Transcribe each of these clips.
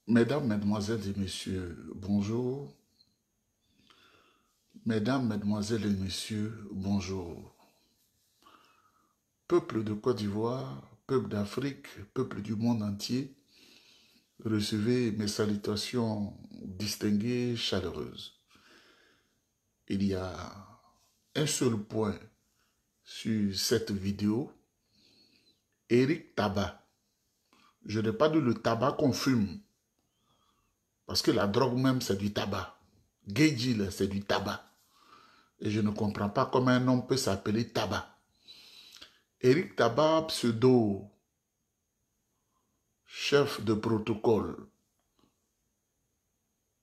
Mesdames, Mesdemoiselles et Messieurs, bonjour. Mesdames, Mesdemoiselles et Messieurs, bonjour. Peuple de Côte d'Ivoire, peuple d'Afrique, peuple du monde entier, recevez mes salutations distinguées, chaleureuses. Il y a un seul point sur cette vidéo. Eric Tabac. Je n'ai pas dit le tabac qu'on fume, parce que la drogue même c'est du tabac. Gay deal, c'est du tabac. Et je ne comprends pas comment un homme peut s'appeler Tabac. Eric Tabac, pseudo chef de protocole,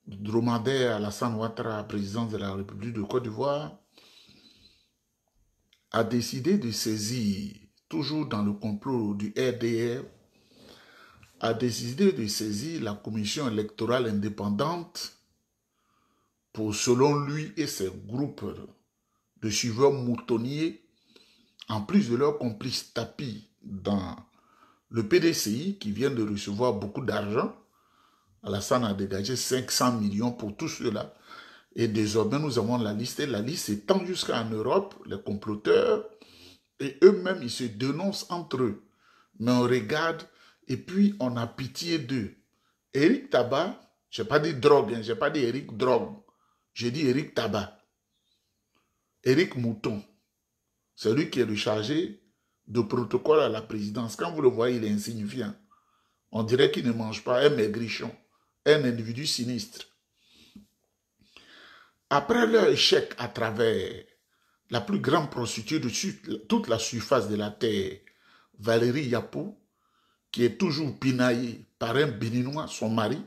dromadaire Alassane Ouattara, président de la République de Côte d'Ivoire, a décidé de saisir, toujours dans le complot du RDR, a décidé de saisir la commission électorale indépendante pour, selon lui et ses groupes de suiveurs moutonniers, en plus de leurs complices tapis dans le PDCI qui vient de recevoir beaucoup d'argent. Alassane a dégagé 500 millions pour tout cela. Et désormais, nous avons la liste. Et la liste s'étend jusqu'en Europe, les comploteurs. Et eux-mêmes, ils se dénoncent entre eux. Mais on regarde et puis on a pitié d'eux. Eric Tabac, je n'ai pas dit drogue, je n'ai pas dit Eric drogue. J'ai dit Eric Tabac. Eric Mouton. C'est lui qui est le chargé de protocole à la présidence. Quand vous le voyez, il est insignifiant. On dirait qu'il ne mange pas, un maigrichon, un individu sinistre. Après leur échec à travers la plus grande prostituée de toute la surface de la terre, Valérie Yapo, qui est toujours pinaillée par un Béninois, son mari,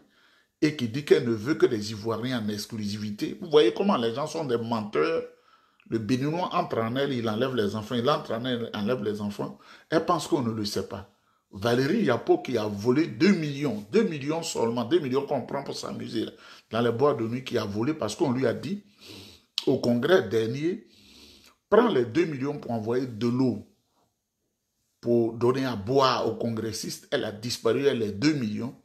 et qui dit qu'elle ne veut que des Ivoiriens en exclusivité. Vous voyez comment les gens sont des menteurs. Le Béninois entre en elle, il enlève les enfants, il entre en elle, il enlève les enfants. Elle pense qu'on ne le sait pas. Valérie Yapo qui a volé 2 millions seulement, 2 millions qu'on prend pour s'amuser dans les boîtes de nuit, qui a volé parce qu'on lui a dit au congrès dernier, prends les 2 millions pour envoyer de l'eau pour donner à boire aux congressistes. Elle a disparu, elle est 2 millions.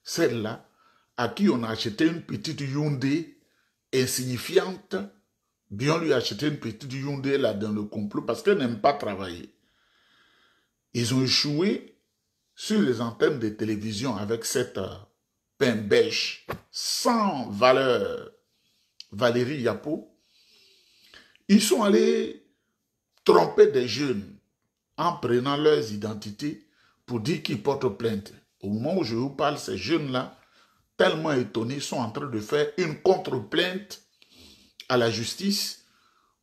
Celle-là, à qui on a acheté une petite Hyundai insignifiante, bien lui acheter une petite Hyundai là dans le complot parce qu'elle n'aime pas travailler. Ils ont échoué sur les antennes de télévision avec cette pain bêche sans valeur, Valérie Yapo. Ils sont allés tromper des jeunes en prenant leurs identités pour dire qu'ils portent plainte. Au moment où je vous parle, ces jeunes-là, tellement étonnés, sont en train de faire une contre-plainte à la justice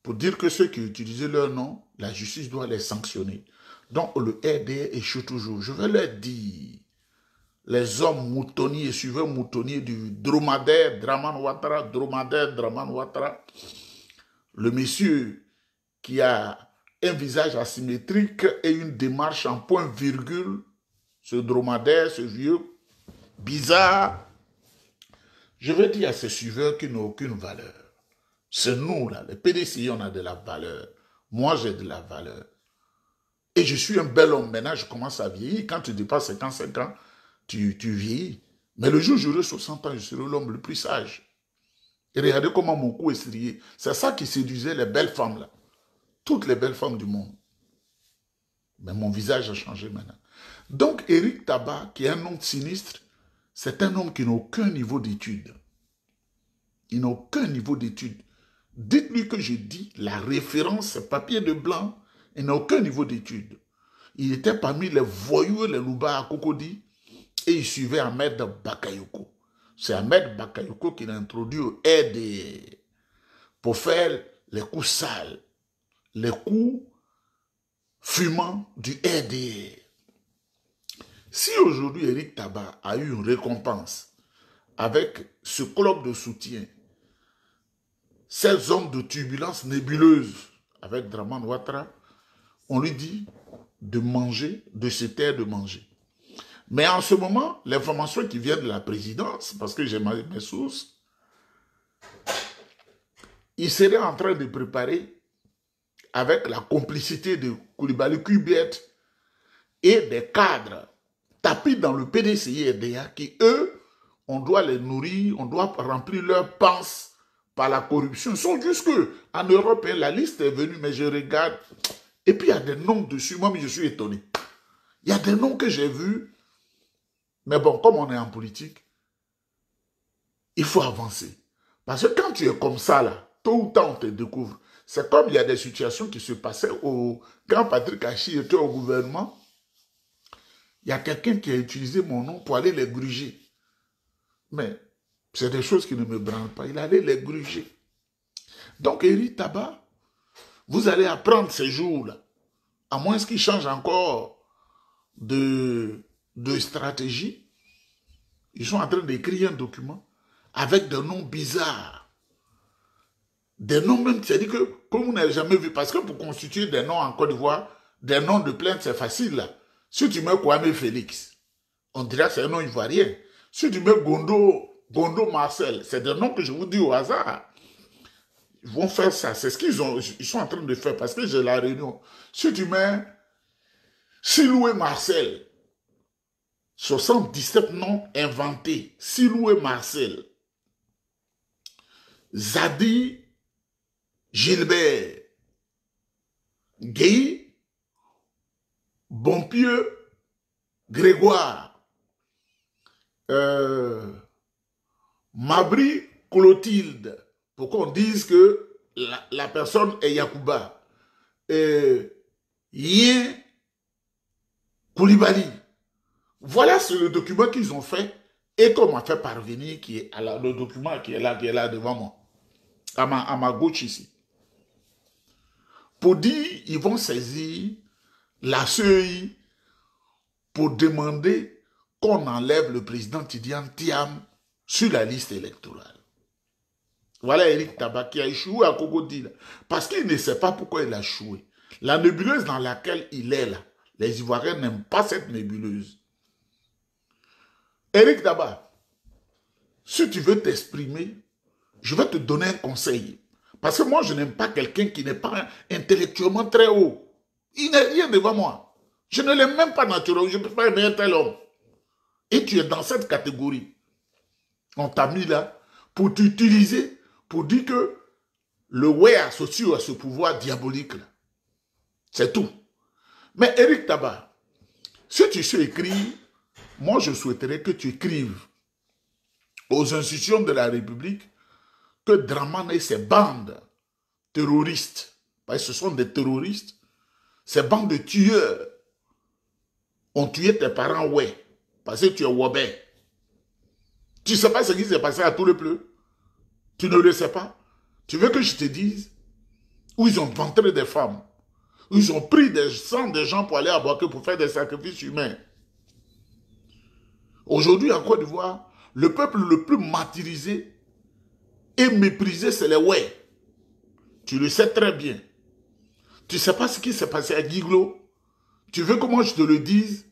pour dire que ceux qui utilisaient leur nom, la justice doit les sanctionner. Donc le RDR échoue toujours. Je vais leur dire, les hommes moutonniers, suiveurs moutonniers du dromadaire Draman Ouattara, le monsieur qui a un visage asymétrique et une démarche en point-virgule, ce dromadaire, ce vieux bizarre, je vais dire à ces suiveurs qui n'ont aucune valeur. C'est nous, là, les PDCI, on a de la valeur. Moi, j'ai de la valeur. Et je suis un bel homme. Maintenant, je commence à vieillir. Quand tu dépasses 55 ans, tu vieillis. Mais le jour où j'aurai 60 ans, je serai l'homme le plus sage. Et regardez comment mon cou est strié. C'est ça qui séduisait les belles femmes, là. Toutes les belles femmes du monde. Mais mon visage a changé maintenant. Donc, Eric Tabac, qui est un homme sinistre, c'est un homme qui n'a aucun niveau d'études. Il n'a aucun niveau d'études. Dites-lui que je dis la référence, c'est papier de blanc. Il n'a aucun niveau d'études. Il était parmi les voyous, les loubards à Cocody, et il suivait Ahmed Bakayoko. C'est Ahmed Bakayoko qui l'a introduit au RDR pour faire les coups sales, les coups fumants du RDR. Si aujourd'hui Eric Tabac a eu une récompense avec ce club de soutien, ces hommes de turbulence nébuleuse avec Draman Ouattara, on lui dit de manger, de se taire, de manger. Mais en ce moment, l'information qui vient de la présidence, parce que j'ai mes sources, il serait en train de préparer, avec la complicité de Koulibaly Kuibet et des cadres tapis dans le PDCI et RDA qui, eux, on doit les nourrir, on doit remplir leurs panses par la corruption. Ils sont jusque en Europe, la liste est venue, mais je regarde. Et puis il y a des noms dessus, moi je suis étonné. Il y a des noms que j'ai vus, mais bon, comme on est en politique, il faut avancer. Parce que quand tu es comme ça, là, tôt ou tard, on te découvre. C'est comme il y a des situations qui se passaient quand Patrick Hachi était au gouvernement. Il y a quelqu'un qui a utilisé mon nom pour aller les gruger. Mais c'est des choses qui ne me branlent pas. Il allait les gruger. Donc, Éric Tabar, vous allez apprendre ces jours-là. À moins qu'il change encore de stratégie. Ils sont en train d'écrire un document avec des noms bizarres. Des noms même, c'est-à-dire que, comme vous n'avez jamais vu, parce que pour constituer des noms en Côte d'Ivoire, des noms de plainte, c'est facile, là. Si tu mets Kwame Félix, on dirait que c'est un nom ivoirien. Si tu mets Gondo Marcel, c'est des noms que je vous dis au hasard. Ils vont faire ça. C'est ce ils sont en train de faire, parce que j'ai la réunion. Si tu mets Siloué Marcel, 77 noms inventés. Siloué Marcel. Zadi Gilbert. Guy Bonpieux Grégoire. Mabri Clotilde. Pour qu'on dise que la personne est Yacouba. Yen Koulibaly. Voilà le document qu'ils ont fait et qu'on m'a fait parvenir, qui est le document qui est là devant moi, à ma gauche ici. Pour dire, ils vont saisir la CEI pour demander qu'on enlève le président Tidiane Thiam sur la liste électorale. Voilà Éric Tabar qui a échoué à Cocody, parce qu'il ne sait pas pourquoi il a échoué. La nébuleuse dans laquelle il est là, les Ivoiriens n'aiment pas cette nébuleuse. Éric Tabar, si tu veux t'exprimer, je vais te donner un conseil. Parce que moi, je n'aime pas quelqu'un qui n'est pas intellectuellement très haut. Il n'est rien devant moi. Je ne l'aime même pas naturellement. Je ne peux pas aimer un tel homme. Et tu es dans cette catégorie. On t'a mis là pour t'utiliser, pour dire que le ouais associé à ce pouvoir diabolique là. C'est tout. Mais Éric Tabar, si tu sais écrire, moi je souhaiterais que tu écrives aux institutions de la République que Draman et ses bandes terroristes, parce que ce sont des terroristes, ces bandes de tueurs ont tué tes parents, ouais, parce que tu es Wobé. Tu ne sais pas ce qui s'est passé à tout le pleu. Tu ne le sais pas. Tu veux que je te dise où ils ont ventré des femmes, où ils ont pris des sangs des gens pour aller à Boaké pour faire des sacrifices humains. Aujourd'hui, en Côte d'Ivoire, le peuple le plus martyrisé et méprisé, c'est les ouais. Tu le sais très bien. Tu ne sais pas ce qui s'est passé à Guiglo. Tu veux que moi je te le dise?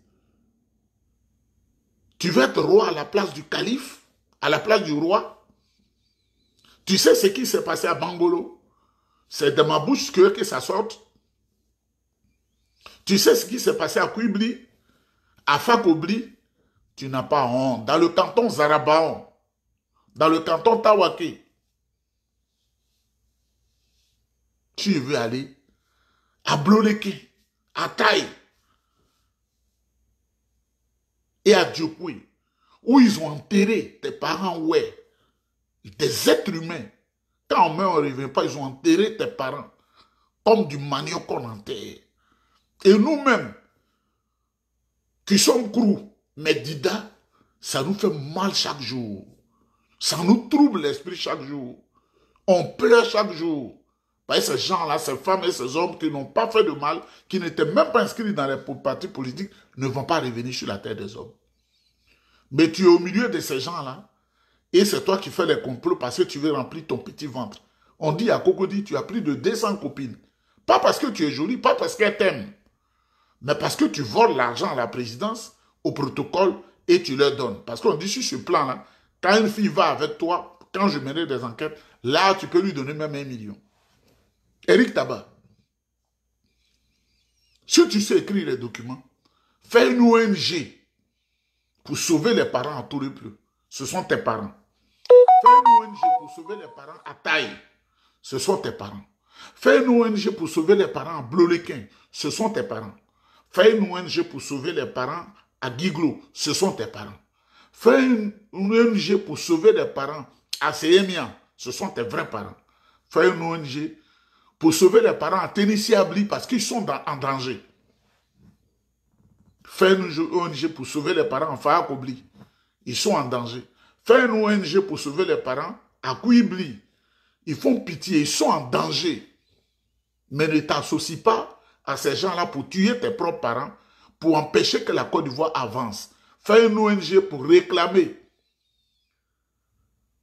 Tu veux être roi à la place du calife, à la place du roi? Tu sais ce qui s'est passé à Bangolo? C'est de ma bouche que ça sorte. Tu sais ce qui s'est passé à Kouibli, à Fakobli? Tu n'as pas honte. Dans le canton Zarabaon, dans le canton Tawaké, tu veux aller à Bloleke, à Taï et à Diokoui, où ils ont enterré tes parents, ouais, des êtres humains. Quand on meurt, on ne revient pas, ils ont enterré tes parents comme du manioc qu'on enterre. Et nous-mêmes, qui sommes crous, mais Dida, ça nous fait mal chaque jour. Ça nous trouble l'esprit chaque jour. On pleure chaque jour. Parce que ces gens-là, ces femmes et ces hommes qui n'ont pas fait de mal, qui n'étaient même pas inscrits dans les partis politiques, ne vont pas revenir sur la terre des hommes. Mais tu es au milieu de ces gens-là, et c'est toi qui fais les complots parce que tu veux remplir ton petit ventre. On dit à Cocody, tu as plus de 200 copines. Pas parce que tu es jolie, pas parce qu'elles t'aiment, mais parce que tu voles l'argent à la présidence, au protocole, et tu leur donnes. Parce qu'on dit sur ce plan-là, quand une fille va avec toi, quand je mènerai des enquêtes, là, tu peux lui donner même 1 million. Éric Tabar, si tu sais écrire les documents, fais une ONG pour sauver les parents à Tourépleu. Ce sont tes parents. Fais une ONG pour sauver les parents à Taille. Ce sont tes parents. Fais une ONG pour sauver les parents à Bloléquin. Ce sont tes parents. Fais une ONG pour sauver les parents à Guiglo. Ce sont tes parents. Fais une ONG pour sauver les parents à Séhémia. Ce sont tes vrais parents. Fais une ONG pour sauver les parents à Tennessee Abli parce qu'ils sont en danger. Fais une ONG pour sauver les parents en Faakobli. Ils sont en danger. Fais une ONG pour sauver les parents à Kouibli. Ils font pitié, ils sont en danger. Mais ne t'associe pas à ces gens-là pour tuer tes propres parents, pour empêcher que la Côte d'Ivoire avance. Fais une ONG pour réclamer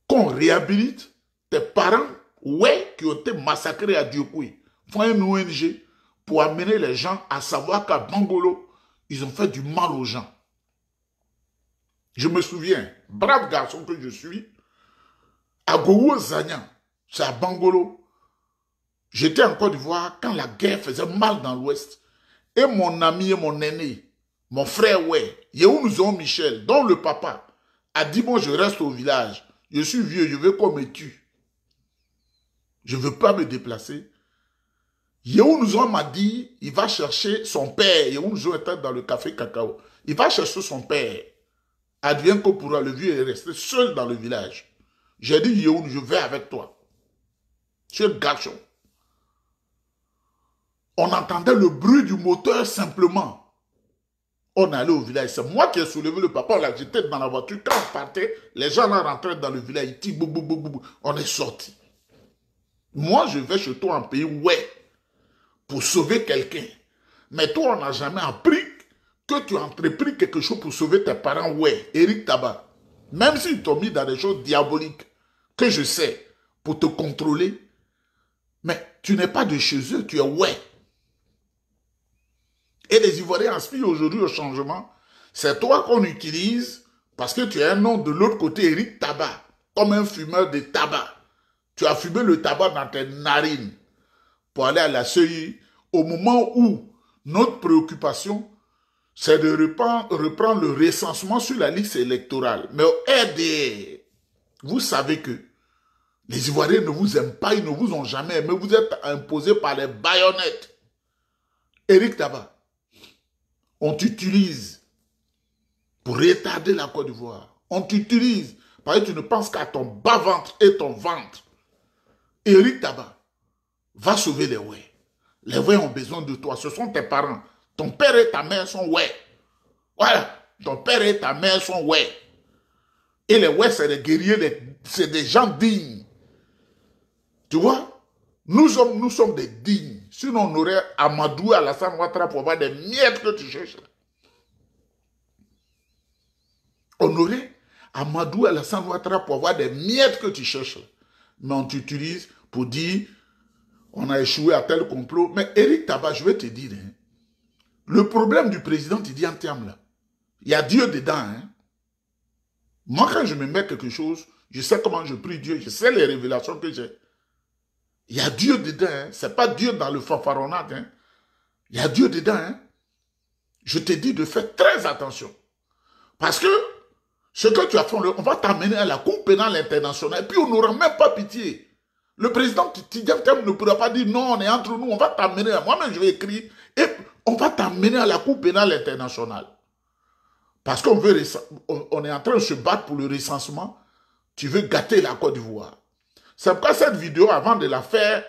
qu'on réhabilite tes parents, ouais, qui ont été massacrés à Diokoui. Fais une ONG pour amener les gens à savoir qu'à Bangolo, ils ont fait du mal aux gens. Je me souviens, brave garçon que je suis, à Gowo Zagnan, c'est à Bangolo. J'étais en Côte d'Ivoire quand la guerre faisait mal dans l'Ouest. Et mon ami et mon aîné, mon frère, ouais, Yehounouzo Michel, dont le papa, a dit, bon, je reste au village. Je suis vieux, je veux qu'on me tue. Je ne veux pas me déplacer. Yehounouzo m'a dit, il va chercher son père. Yehounouzo était dans le café Cacao. Il va chercher son père. Advienne que pourra, le vieux est resté seul dans le village. J'ai dit, Yehoun, je vais avec toi. C'est le garçon. On entendait le bruit du moteur simplement. On allait au village. C'est moi qui ai soulevé le papa. On l'a jeté dans la voiture. Quand on partait, les gens là rentraient dans le village. Ils disent, on est sortis. Moi, je vais chez toi en pays, ouais, pour sauver quelqu'un. Mais toi, on n'a jamais appris que tu as entrepris quelque chose pour sauver tes parents, ouais. Eric Tabar. Même s'ils t'ont mis dans des choses diaboliques, que je sais, pour te contrôler, mais tu n'es pas de chez eux, tu es ouais. Et les Ivoiriens aspirent aujourd'hui au changement. C'est toi qu'on utilise parce que tu as un nom de l'autre côté, Eric Tabar, comme un fumeur de tabac. Tu as fumé le tabac dans tes narines pour aller à la CEI au moment où notre préoccupation, c'est de reprendre le recensement sur la liste électorale. Mais au RDR, vous savez que les Ivoiriens ne vous aiment pas, ils ne vous ont jamais aimé, vous êtes imposés par les baïonnettes. Eric Tabar, on t'utilise pour retarder la Côte d'Ivoire. On t'utilise parce que tu ne penses qu'à ton bas-ventre et ton ventre. Eric Tabar va sauver les Ouais. Les Ouais ont besoin de toi. Ce sont tes parents. Ton père et ta mère sont Ouais. Voilà. Ton père et ta mère sont Ouais. Et les Ouais, c'est des guerriers, c'est des gens dignes. Tu vois? Nous sommes des dignes. Sinon, on aurait Amadou Alassane Ouattara pour avoir des miettes que tu cherches. On aurait Amadou Alassane Ouattara pour avoir des miettes que tu cherches. Mais on t'utilise pour dire on a échoué à tel complot. Mais Eric Tabar, je vais te dire, hein, le problème du président Tidiane Thiam, là, il y a Dieu dedans. Hein. Moi, quand je me mets quelque chose, je sais comment je prie Dieu, je sais les révélations que j'ai. Il y a Dieu dedans. Hein. Ce n'est pas Dieu dans le fanfaronnade. Hein. Il y a Dieu dedans. Hein. Je te dis de faire très attention. Parce que ce que tu as fait, on va t'amener à la Cour pénale internationale. Et puis on n'aura même pas pitié. Le président Tidiane Thiam ne pourra pas dire non, on est entre nous, on va t'amener. Moi-même, je vais écrire. Et on va t'amener à la Cour pénale internationale. Parce qu'on veut, on est en train de se battre pour le recensement. Tu veux gâter la Côte d'Ivoire. C'est pourquoi cette vidéo, avant de la faire,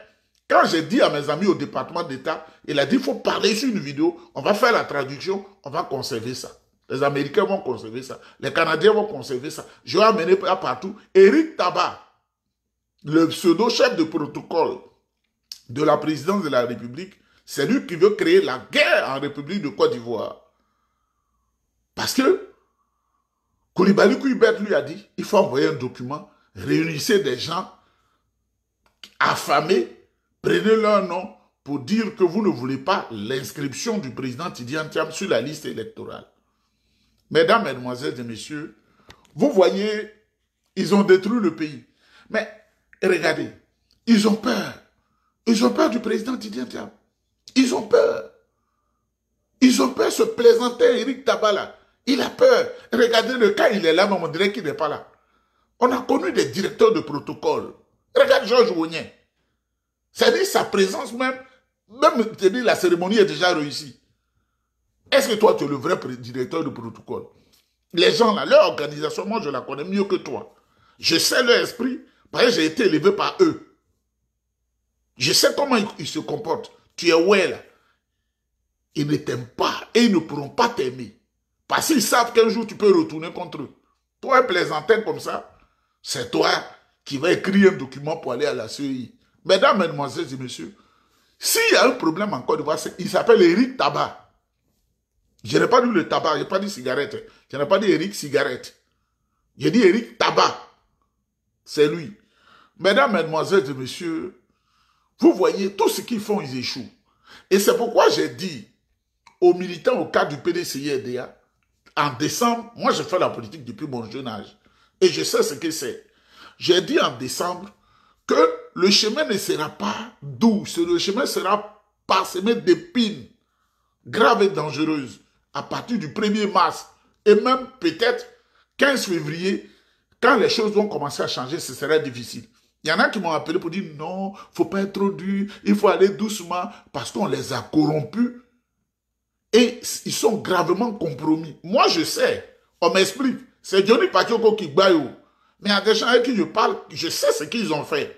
quand j'ai dit à mes amis au département d'État, il a dit, il faut parler sur une vidéo, on va faire la traduction, on va conserver ça. Les Américains vont conserver ça. Les Canadiens vont conserver ça. Je vais amener partout. Eric Tabar, le pseudo-chef de protocole de la présidence de la République, c'est lui qui veut créer la guerre en République de Côte d'Ivoire. Parce que Koulibaly Kouibet lui a dit, il faut envoyer un document, réunissez des gens affamés, prenez leur nom pour dire que vous ne voulez pas l'inscription du président Tidiane Thiam sur la liste électorale. Mesdames, Mesdemoiselles et Messieurs, vous voyez, ils ont détruit le pays. Mais regardez, ils ont peur. Ils ont peur du président Tidiane Thiam. Ils ont peur. Ils ont peur de se plaisanter, Eric Tabar là. Il a peur. Regardez le cas, il est là, mais on dirait qu'il n'est pas là. On a connu des directeurs de protocole. Regarde Georges Oignen. C'est-à-dire sa présence même la cérémonie est déjà réussie. Est-ce que toi, tu es le vrai directeur de protocole? Les gens là, leur organisation, moi je la connais mieux que toi. Je sais leur esprit, parce que j'ai été élevé par eux. Je sais comment ils se comportent. Tu es ouais là. Ils ne t'aiment pas et ils ne pourront pas t'aimer. Parce qu'ils savent qu'un jour tu peux retourner contre eux. Toi, un plaisantin comme ça, c'est toi qui vas écrire un document pour aller à la CEI. Mesdames, mesdemoiselles et messieurs, s'il y a un problème en Côte d'Ivoire, il s'appelle Eric Tabac. Je n'ai pas dit le tabac, je n'ai pas dit cigarette. Je n'ai pas dit Eric cigarette. J'ai dit Eric Tabac. C'est lui. Mesdames, mesdemoiselles et messieurs, vous voyez, tout ce qu'ils font, ils échouent. Et c'est pourquoi j'ai dit aux militants au cadre du PDCI-RDA, en décembre, moi j'ai fait la politique depuis mon jeune âge, et je sais ce que c'est. J'ai dit en décembre que le chemin ne sera pas doux, le chemin sera parsemé d'épines graves et dangereuses à partir du 1er mars, et même peut-être 15 février, quand les choses vont commencer à changer, ce sera difficile. Il y en a qui m'ont appelé pour dire non, il ne faut pas être trop dur, il faut aller doucement, parce qu'on les a corrompus et ils sont gravement compromis. Moi, je sais, on m'explique, c'est Johnny Pakioko qui baille, mais il y a des gens avec qui je parle, je sais ce qu'ils ont fait.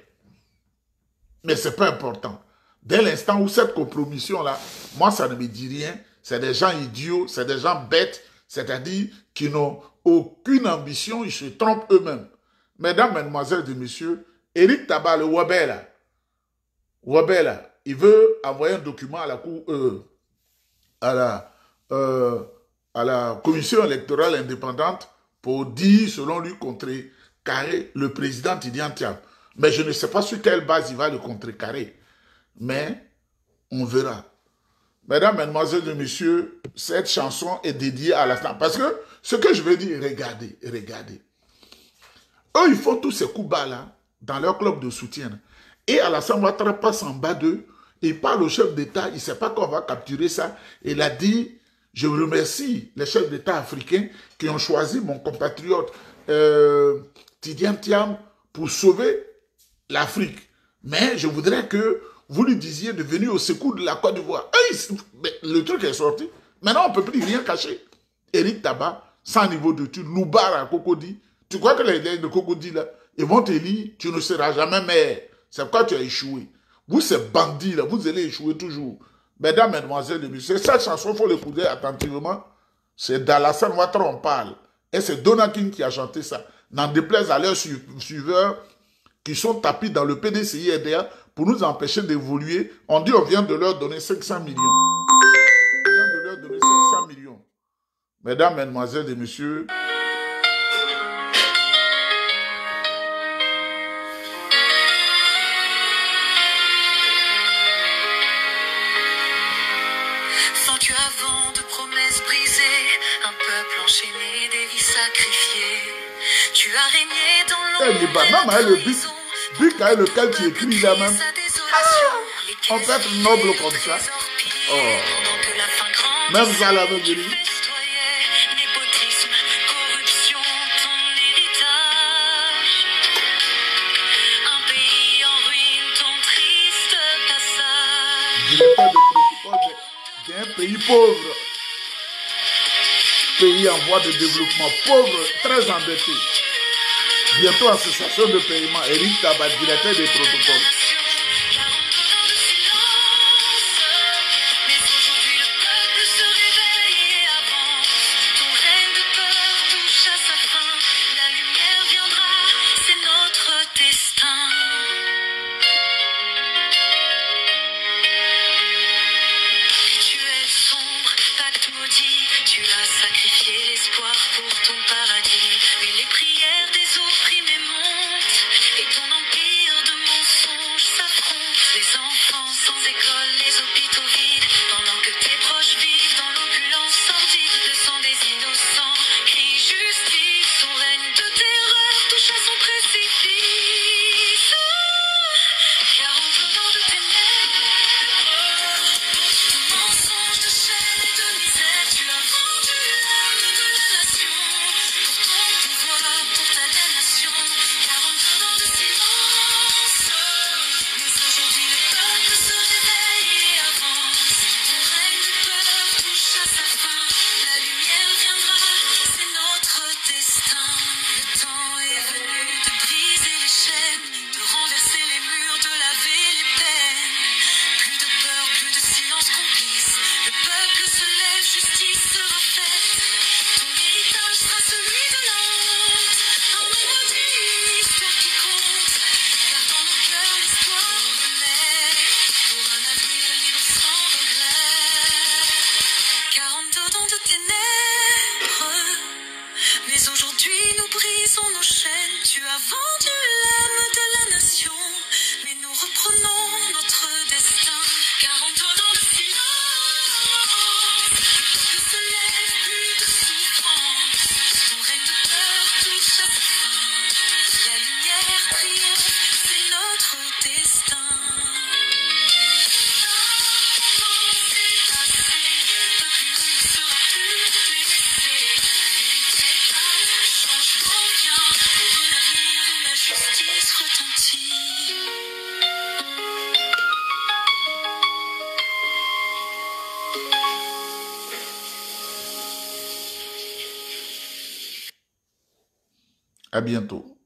Mais ce n'est pas important. Dès l'instant où cette compromission-là, moi, ça ne me dit rien. C'est des gens idiots, c'est des gens bêtes, c'est-à-dire qui n'ont aucune ambition, ils se trompent eux-mêmes. Mesdames, mesdemoiselles et messieurs, Eric Tabac, le Wabé là, il veut envoyer un document à la cour, à la commission électorale indépendante pour dire, selon lui, contrecarrer le président Tidjane Thiam. Mais je ne sais pas sur quelle base il va le contrecarrer. Mais on verra. Mesdames, mesdemoiselles et messieurs, cette chanson est dédiée à la femme. Parce que ce que je veux dire, regardez. Eux, ils font tous ces coups bas là, dans leur club de soutien. Et Alassane Ouattara passe en bas d'eux. Il parle au chef d'État, il ne sait pas qu'on va capturer ça. Il a dit, je remercie les chefs d'État africains qui ont choisi mon compatriote Tidjane Thiam pour sauver l'Afrique. Mais je voudrais que vous lui disiez de venir au secours de la Côte d'Ivoire. Le truc est sorti. Maintenant, on ne peut plus rien cacher. Eric Tabac, sans niveau de tulle, Loubara, Cocody. Tu crois que les de Cocody, là, ils vont te dire, tu ne seras jamais maire. C'est pourquoi tu as échoué. Vous, ces bandits, là, vous allez échouer toujours. Mesdames, mesdemoiselles et messieurs, cette chanson, il faut l'écouter attentivement. C'est d'Alassane Ouattara, on parle. Et c'est Donakin qui a chanté ça. N'en déplaise à leurs suiveurs qui sont tapis dans le PDCI-RDA pour nous empêcher d'évoluer. On dit on vient de leur donner 500 millions. On vient de leur donner 500 millions. Mesdames, mesdemoiselles et messieurs, Sans avant de promesses brisées, un peuple enchaîné, des vies sacrifiées. Tu as régné dans l'ombre. le but lequel tu écris là même. On peut être noble comme ça. Oh. Même ça la veut dire. Un pays pauvre, pays en voie de développement, pauvre, très endetté. Bientôt association de paiement, Eric Tabac, directeur des protocoles. Tu as sacrifié l'espoir pour ton paradis, mais les prières des opprimés montent et ton empire de mensonges Mais aujourd'hui, nous brisons nos chaînes. Tu as vendu l'âme de la nation, mais nous reprenons notre destin. Car en donnant le silence, le peuple se lève, plus de souffrance. Ton règne de peur touche à sa fin. La lumière triomphe, c'est notre destin. À bientôt.